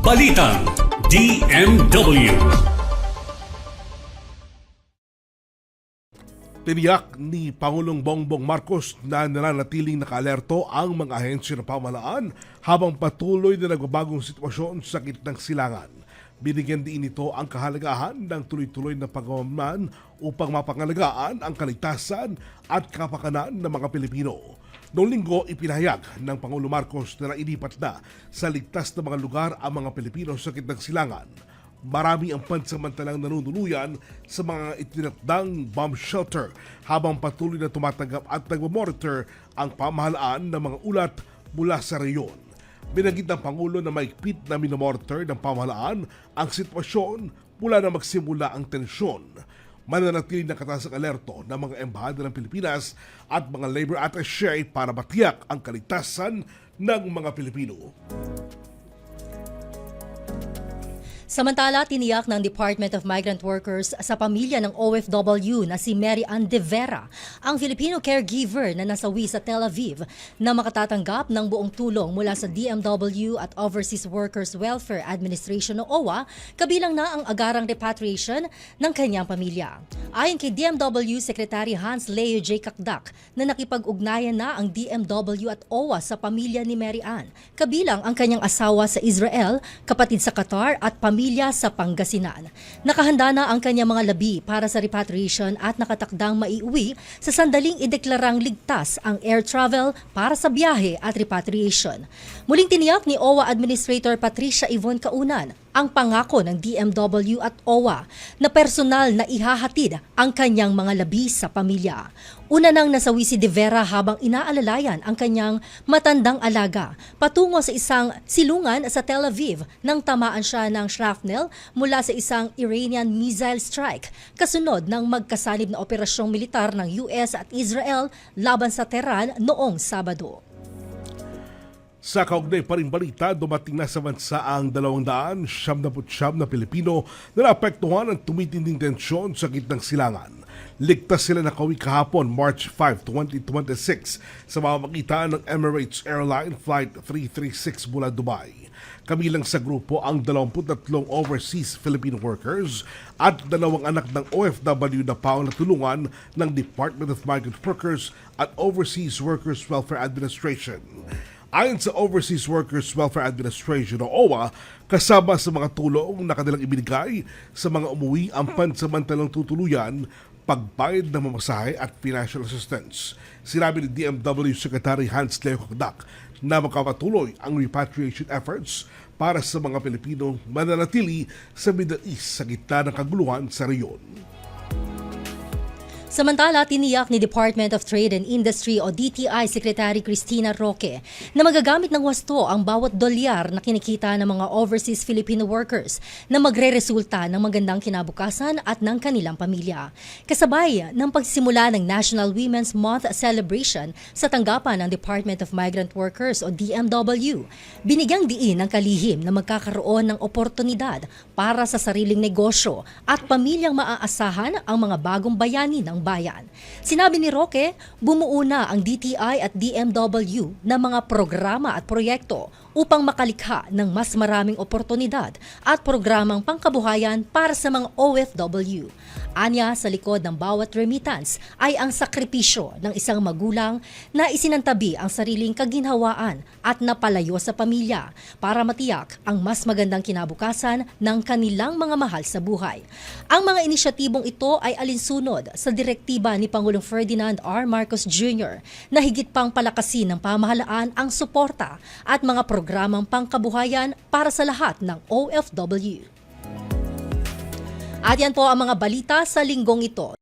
Balitang DMW. Tiniyak ni Pangulong Bongbong Marcos na nananatiling naka-alerto ang mga ahensya ng pamahalaan habang patuloy na nagbabagong sitwasyon sa gitnang silangan. Binigyan din ito ang kahalagahan ng tuloy-tuloy na pagmamahan upang mapangalagaan ang kaligtasan at kapakanan ng mga Pilipino. Noong linggo, ipinahayag ng Pangulo Marcos na nailipat na sa ligtas na mga lugar ang mga Pilipino sa gitnang silangan. Marami ang pansamantalang nanunuluyan sa mga itinatdang bomb shelter habang patuloy na tumatanggap at nagmamonitor ang pamahalaan ng mga ulat mula sa reyon. Binanggit ng Pangulo na maigpit na minomonitor ng pamahalaan ang sitwasyon mula na magsimula ang tensyon. Mananatili na katasang alerto ng mga embahada ng Pilipinas at mga labor attaché para matiyak ang kaligtasan ng mga Pilipino. Samantala, tiniyak ng Department of Migrant Workers sa pamilya ng OFW na si Mary Ann De Vera, ang Filipino caregiver na nasawi sa Tel Aviv, na makatatanggap ng buong tulong mula sa DMW at Overseas Workers Welfare Administration o OWA, kabilang na ang agarang repatriation ng kanyang pamilya. Ayon kay DMW Secretary Hans Leo J. Kakdak na nakipag-ugnayan na ang DMW at OWA sa pamilya ni Mary Ann, kabilang ang kanyang asawa sa Israel, kapatid sa Qatar at pamilya sa Pangasinan. Nakahanda na ang kanyang mga labi para sa repatriation at nakatakdang maiuwi sa sandaling ideklarang ligtas ang air travel para sa biyahe at repatriation. Muling tiniyak ni OWA Administrator Patricia Yvonne Kaunan ang pangako ng DMW at OWA na personal na ihahatid ang kanyang mga labi sa pamilya. Una nang nasawi si De Vera habang inaalalayan ang kanyang matandang alaga patungo sa isang silungan sa Tel Aviv nang tamaan siya ng shrapnel mula sa isang Iranian missile strike kasunod ng magkasanib na operasyong militar ng US at Israel laban sa Tehran noong Sabado. Sa kaugnay pa rin balita, dumating na sa bansa ang 279 na Pilipino na naapektuhan ng tumitinding tensyon sa gitnang silangan. Ligtas sila nakauwi kahapon, March 5, 2026 sa pamamagitan ng Emirates Airline Flight 336 mula Dubai. Kabilang sa grupo ang 23 overseas Filipino workers at 2 anak ng OFW na pangatulungan ng Department of Migrant Workers at Overseas Workers Welfare Administration. Ayon sa Overseas Workers Welfare Administration o OWA, kasama sa mga tulong na kanilang ibinigay sa mga umuwi ang pansamantalang tutuluyan, pagbayad ng mamasahe at financial assistance. Sinabi ni DMW Secretary Hans Leo Kakdak na makapatuloy ang repatriation efforts para sa mga Pilipino mananatili sa Middle East sa gitna ng kaguluhan sa reyon. Samantala, tiniyak ni Department of Trade and Industry o DTI Secretary Cristina Roque na magagamit ng wasto ang bawat dolyar na kinikita ng mga overseas Filipino workers na magre-resulta ng magandang kinabukasan at ng kanilang pamilya. Kasabay ng pagsisimula ng National Women's Month celebration sa tanggapan ng Department of Migrant Workers o DMW, binigyang diin ang kalihim na magkakaroon ng oportunidad para sa sariling negosyo at pamilyang maaasahan ang mga bagong bayani ng bayan. Sinabi ni Roque, bumuo na ang DTI at DMW na mga programa at proyekto upang makalikha ng mas maraming oportunidad at programang pangkabuhayan para sa mga OFW. Anya, sa likod ng bawat remittance ay ang sakripisyo ng isang magulang na isinantabi ang sariling kaginhawaan at napalayo sa pamilya para matiyak ang mas magandang kinabukasan ng kanilang mga mahal sa buhay. Ang mga inisyatibong ito ay alinsunod sa direktiba ni Pangulong Ferdinand R. Marcos Jr. na higit pang palakasin ng pamahalaan ang suporta at mga programang pangkabuhayan para sa lahat ng OFW. At yan po ang mga balita sa linggong ito.